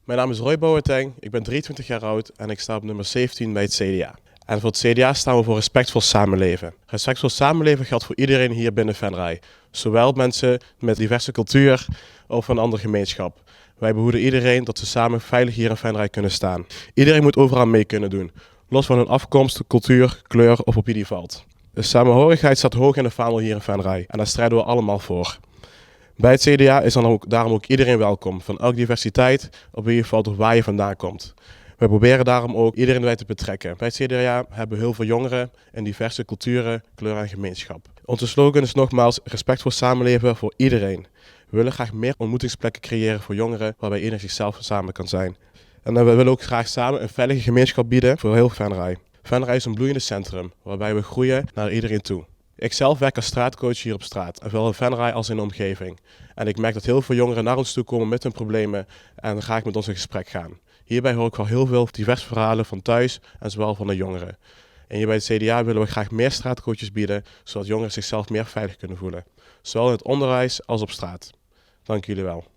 Mijn naam is Roy Boateng, ik ben 23 jaar oud en ik sta op nummer 17 bij het CDA. En voor het CDA staan we voor respectvol samenleven. Respectvol samenleven geldt voor iedereen hier binnen Venray. Zowel mensen met diverse cultuur of een andere gemeenschap. Wij behoeden iedereen dat we samen veilig hier in Venray kunnen staan. Iedereen moet overal mee kunnen doen, los van hun afkomst, cultuur, kleur of op wie die valt. De samenhorigheid staat hoog in de vaandel hier in Venray en daar strijden we allemaal voor. Bij het CDA is daarom ook iedereen welkom, van elke diversiteit, op wie je valt of waar je vandaan komt. We proberen daarom ook iedereen bij te betrekken. Bij het CDA hebben we heel veel jongeren in diverse culturen, kleuren en gemeenschap. Onze slogan is nogmaals respectvol samenleven voor iedereen. We willen graag meer ontmoetingsplekken creëren voor jongeren, waarbij iedereen zichzelf samen kan zijn. En we willen ook graag samen een veilige gemeenschap bieden voor heel Venray. Venray is een bloeiende centrum, waarbij we groeien naar iedereen toe. Ik zelf werk als straatcoach hier op straat, zowel in Venray als in de omgeving. En ik merk dat heel veel jongeren naar ons toe komen met hun problemen en graag met ons in gesprek gaan. Hierbij hoor ik wel heel veel diverse verhalen van thuis en zowel van de jongeren. En hier bij het CDA willen we graag meer straatcoaches bieden, zodat jongeren zichzelf meer veilig kunnen voelen. Zowel in het onderwijs als op straat. Dank jullie wel.